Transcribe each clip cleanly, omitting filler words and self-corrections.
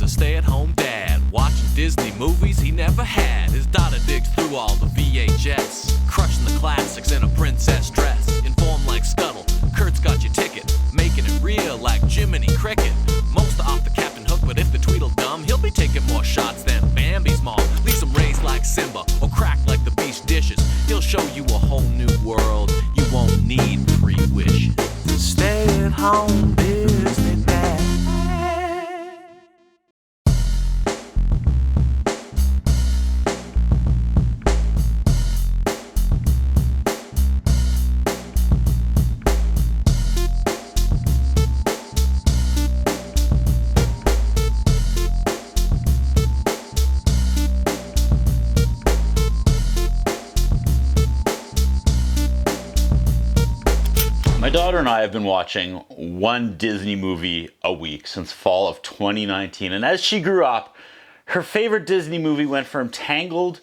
a stay-at-home dad, watching Disney movies he never had. His daughter digs through all the VHS, crushing the classics in a princess dress. Informed like Scuttle, Kurt's got your ticket, making it real like Jiminy Cricket. Most are off the Captain Hook, but if the Tweedledum, he'll be taking more shots than Bambi's mom. Leaves him raised like Simba, or cracked like the beach dishes. He'll show you a whole new world, you won't need 3 wishes. Stay at home, Disney Dad. My daughter and I have been watching one Disney movie a week since fall of 2019, and as she grew up, her favorite Disney movie went from Tangled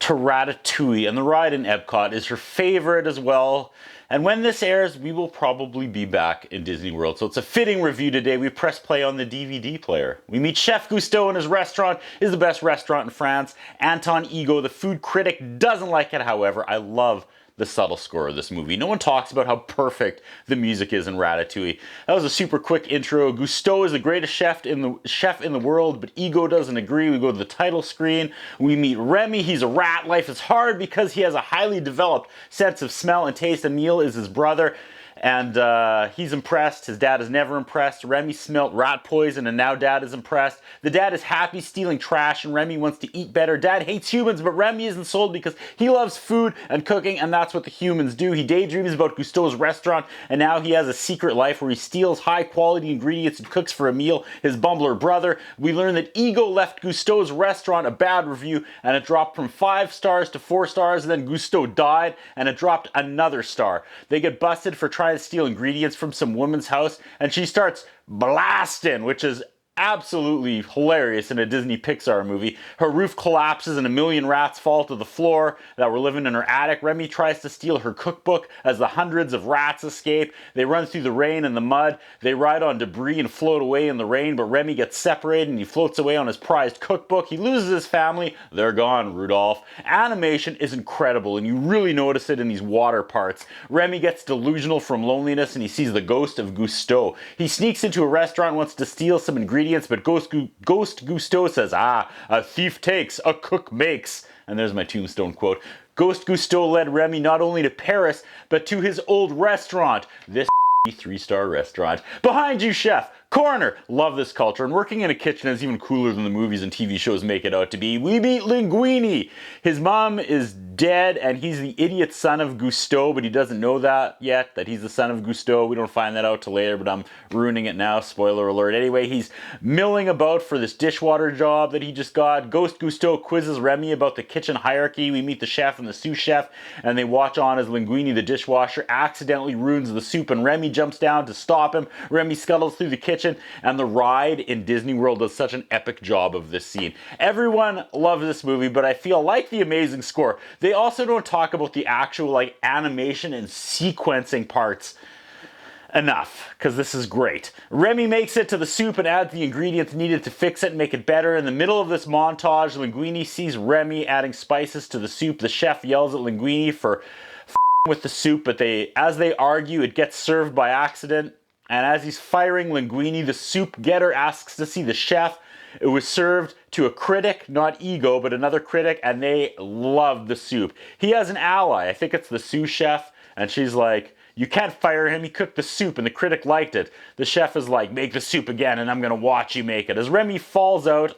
to Ratatouille, and the ride in Epcot is her favorite as well. And when this airs, we will probably be back in Disney World. So it's a fitting review today. We press play on the DVD player. We meet Chef Gusteau in his restaurant. Is the best restaurant in France. Anton Ego, the food critic, doesn't like it. However, I love the subtle score of this movie. No one talks about how perfect the music is in Ratatouille. That was a super quick intro. Gusteau is the greatest chef in the world, but Ego doesn't agree. We go to the title screen. We meet Remy. He's a rat. Life is hard because he has a highly developed sense of smell and taste. Emile is his brother, and he's impressed. His dad is never impressed. Remy smelt rat poison, and now Dad is impressed. The dad is happy stealing trash, and Remy wants to eat better. Dad hates humans, but Remy isn't sold because he loves food and cooking, and that's what the humans do. He daydreams about Gusteau's restaurant, and now he has a secret life where he steals high-quality ingredients and cooks for Emile, his bumbler brother. We learn that Ego left Gusteau's restaurant a bad review, and it dropped from 5 stars to 4 stars, and then Gusteau died, and it dropped another star. They get busted for trying to steal ingredients from some woman's house, and she starts blasting, which is absolutely hilarious in a Disney Pixar movie. Her roof collapses and a million rats fall to the floor that were living in her attic. Remy tries to steal her cookbook as the hundreds of rats escape. They run through the rain and the mud. They ride on debris and float away in the rain, but Remy gets separated and he floats away on his prized cookbook. He loses his family. They're gone, Rudolph. Animation is incredible, and you really notice it in these water parts. Remy gets delusional from loneliness and he sees the ghost of Gusteau. He sneaks into a restaurant, wants to steal some ingredients, but Ghost Gusteau says, a thief takes, a cook makes. And there's my tombstone quote. Ghost Gusteau led Remy not only to Paris, but to his old restaurant. This 3-star restaurant. Behind you, chef. Corner. Love this culture, and working in a kitchen is even cooler than the movies and TV shows make it out to be. We meet Linguini. His mom is dead, and he's the idiot son of Gusteau, but he doesn't know that yet, that he's the son of Gusteau. We don't find that out till later, but I'm ruining it now. Spoiler alert. Anyway, he's milling about for this dishwater job that he just got. Ghost Gusteau quizzes Remy about the kitchen hierarchy. We meet the chef and the sous chef, and they watch on as Linguini, the dishwasher, accidentally ruins the soup, and Remy jumps down to stop him. Remy scuttles through the kitchen, and the ride in Disney World does such an epic job of this scene. Everyone loves this movie, but I feel like the amazing score, they also don't talk about the actual animation and sequencing parts enough, because this is great. Remy makes it to the soup and adds the ingredients needed to fix it and make it better. In the middle of this montage, Linguini sees Remy adding spices to the soup. The chef yells at Linguini for with the soup, but as they argue, it gets served by accident. And as he's firing Linguini, the soup getter asks to see the chef. It was served to a critic, not Ego, but another critic, and they loved the soup. He has an ally. I think it's the sous chef, and she's like, you can't fire him, he cooked the soup, and the critic liked it. The chef is like, make the soup again, and I'm gonna watch you make it. As Remy falls out,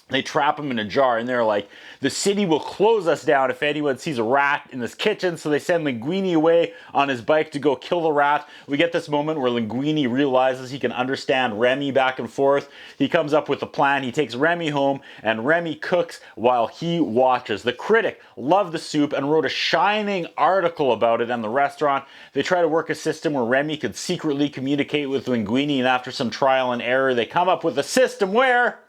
they trap him in a jar, and they're like, the city will close us down if anyone sees a rat in this kitchen, so they send Linguini away on his bike to go kill the rat. We get this moment where Linguini realizes he can understand Remy back and forth. He comes up with a plan. He takes Remy home, and Remy cooks while he watches. The critic loved the soup and wrote a shining article about it in the restaurant. They try to work a system where Remy could secretly communicate with Linguini, and after some trial and error, they come up with a system where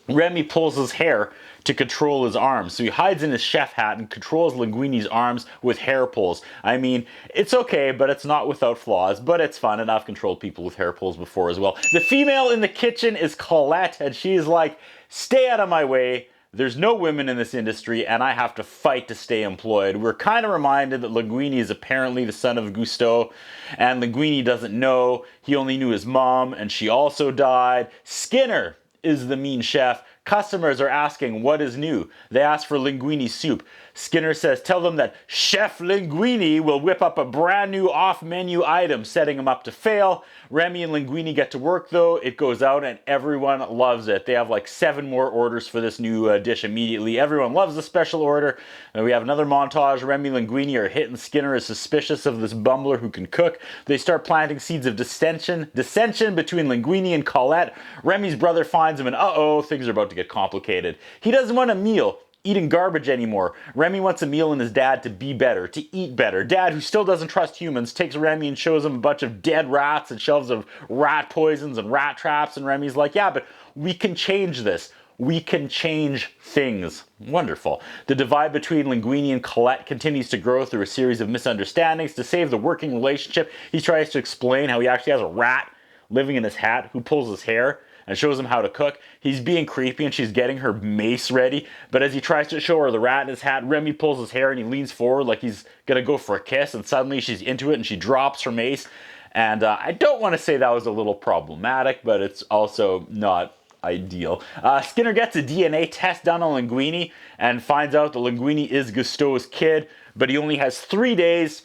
Remy pulls his hair to control his arms. So he hides in his chef hat and controls Linguini's arms with hair pulls. I mean, it's okay, but it's not without flaws, but it's fun, and I've controlled people with hair pulls before as well. The female in the kitchen is Colette, and she's like, stay out of my way. There's no women in this industry, and I have to fight to stay employed. We're kind of reminded that Linguini is apparently the son of Gusteau, and Linguini doesn't know. He only knew his mom, and she also died. Skinner is the mean chef. Customers are asking what is new. They ask for linguine soup. Skinner says, tell them that Chef Linguini will whip up a brand new off-menu item, setting him up to fail. Remy and Linguini get to work though. It goes out and everyone loves it. They have like 7 more orders for this new dish immediately. Everyone loves the special order. And we have another montage. Remy and Linguini are hitting Skinner as suspicious of this bumbler who can cook. They start planting seeds of dissension between Linguini and Colette. Remy's brother finds him and uh-oh, things are about to get complicated. He doesn't want a meal. Eating garbage anymore. Remy wants Emile and his dad to be better, to eat better. Dad, who still doesn't trust humans, takes Remy and shows him a bunch of dead rats and shelves of rat poisons and rat traps, and Remy's like, yeah, but we can change this. We can change things. Wonderful. The divide between Linguini and Colette continues to grow through a series of misunderstandings. To save the working relationship, he tries to explain how he actually has a rat living in his hat who pulls his hair and shows him how to cook. He's being creepy and she's getting her mace ready, but as he tries to show her the rat in his hat, Remy pulls his hair and he leans forward like he's gonna go for a kiss, and suddenly she's into it and she drops her mace. And I don't want to say that was a little problematic, but it's also not ideal. Skinner gets a DNA test done on Linguini and finds out that Linguini is Gusteau's kid, but he only has 3 days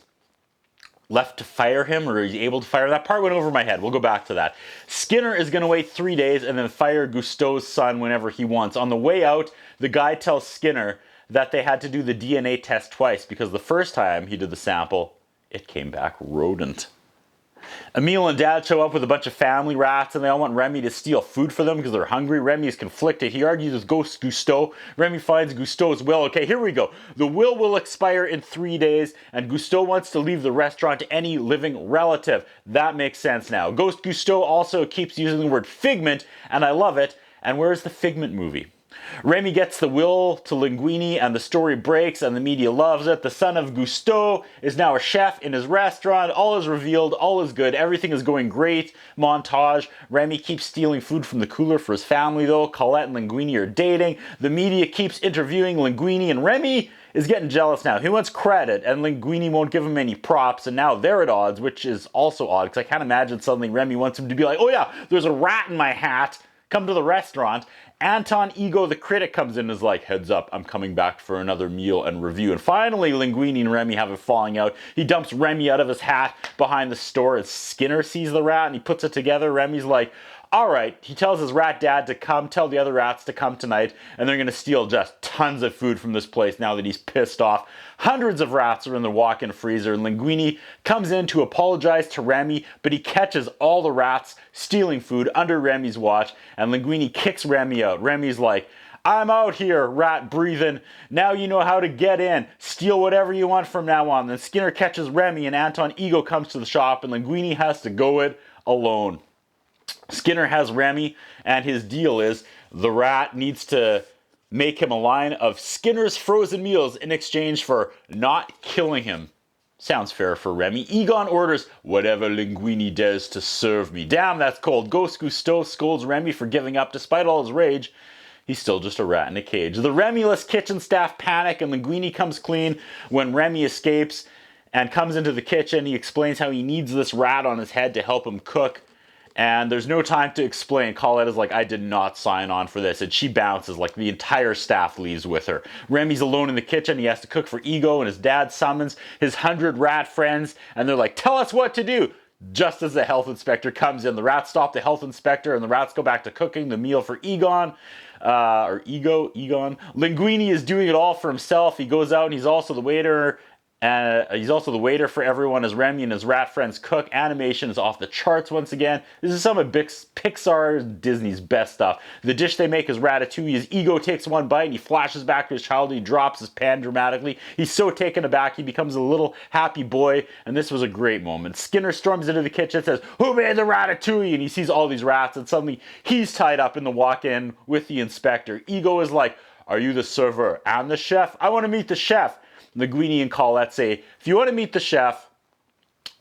left to fire him, or is he able to fire? That part went over my head. We'll go back to that. Skinner is going to wait 3 days and then fire Gusteau's son whenever he wants. On the way out, the guy tells Skinner that they had to do the DNA test twice because the first time he did the sample, it came back rodent. Emile and Dad show up with a bunch of family rats and they all want Remy to steal food for them because they're hungry. Remy is conflicted. He argues with Ghost Gusteau. Remy finds Gusteau's will. Okay, here we go. The will expire in 3 days and Gusteau wants to leave the restaurant to any living relative. That makes sense now. Ghost Gusteau also keeps using the word figment and I love it. And where's the Figment movie? Remy gets the will to Linguini and the story breaks and the media loves it. The son of Gusteau is now a chef in his restaurant. All is revealed, all is good, everything is going great. Montage. Remy keeps stealing food from the cooler for his family though. Colette and Linguini are dating. The media keeps interviewing Linguini and Remy is getting jealous now. He wants credit and Linguini won't give him any props and now they're at odds, which is also odd because I can't imagine suddenly Remy wants him to be like, oh yeah, there's a rat in my hat. Come to the restaurant. Anton Ego, the critic, comes in and is like, heads up, I'm coming back for another meal and review. And finally, Linguini and Remy have a falling out. He dumps Remy out of his hat behind the store as Skinner sees the rat and he puts it together. Remy's like, all right. He tells his rat dad to come, tell the other rats to come tonight, and they're going to steal just tons of food from this place now that he's pissed off. Hundreds of rats are in the walk-in freezer, and Linguini comes in to apologize to Remy, but he catches all the rats stealing food under Remy's watch, and Linguini kicks Remy out. Remy's like, I'm out here, rat breathing. Now you know how to get in. Steal whatever you want from now on. Then Skinner catches Remy, and Anton Ego comes to the shop, and Linguini has to go it alone. Skinner has Remy, and his deal is the rat needs to make him a line of Skinner's frozen meals in exchange for not killing him. Sounds fair for Remy. Egon orders whatever Linguini does to serve me. Damn, that's cold. Ghost Gusteau scolds Remy for giving up despite all his rage. He's still just a rat in a cage. The Remulous kitchen staff panic, and Linguini comes clean when Remy escapes and comes into the kitchen. He explains how he needs this rat on his head to help him cook. And there's no time to explain. Colette is like, I did not sign on for this. And she bounces, like the entire staff leaves with her. Remy's alone in the kitchen. He has to cook for Ego, and his dad summons his 100 rat friends. And they're like, tell us what to do. Just as the health inspector comes in, the rats stop the health inspector, and the rats go back to cooking the meal for Egon. Egon. Linguini is doing it all for himself. He goes out and he's also the waiter. He's also the waiter for everyone as Remy and his rat friends cook. Animation is off the charts once again. This is some of Pixar, Disney's best stuff. The dish they make is Ratatouille. His Ego takes one bite and he flashes back to his childhood. He drops his pan dramatically. He's so taken aback, he becomes a little happy boy, and this was a great moment. Skinner storms into the kitchen and says, who made the Ratatouille? And he sees all these rats, and suddenly he's tied up in the walk-in with the inspector. Ego is like, Are you the server and the chef? I want to meet the chef. Linguini and Colette say, if you want to meet the chef,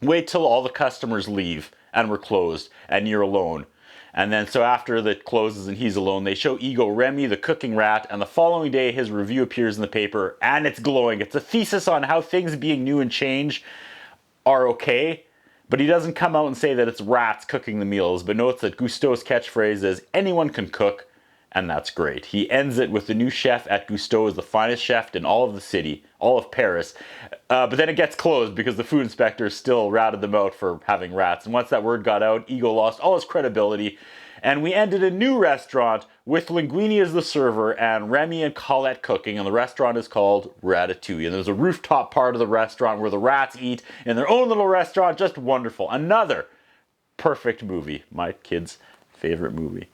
wait till all the customers leave and we're closed and you're alone. And then so after it closes and he's alone, they show Ego Remy, the cooking rat, and the following day his review appears in the paper and it's glowing. It's a thesis on how things being new and change are okay, but he doesn't come out and say that it's rats cooking the meals, but notes that Gusteau's catchphrase is, anyone can cook, and that's great. He ends it with the new chef at Gusteau is the finest chef in all of the city, all of Paris. But then it gets closed because the food inspector still ratted them out for having rats. And once that word got out, Ego lost all his credibility. And we ended a new restaurant with Linguini as the server and Remy and Colette cooking. And the restaurant is called Ratatouille. And there's a rooftop part of the restaurant where the rats eat in their own little restaurant. Just wonderful. Another perfect movie. My kid's favorite movie.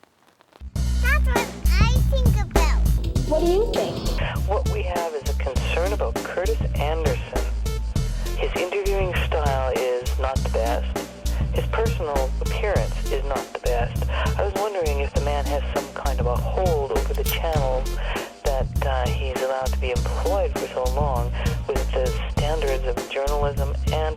That's what I think about. What do you think? What we have is a concern about Curtis Anderson. His interviewing style is not the best. His personal appearance is not the best. I was wondering if the man has some kind of a hold over the channel that he's allowed to be employed for so long with the standards of journalism and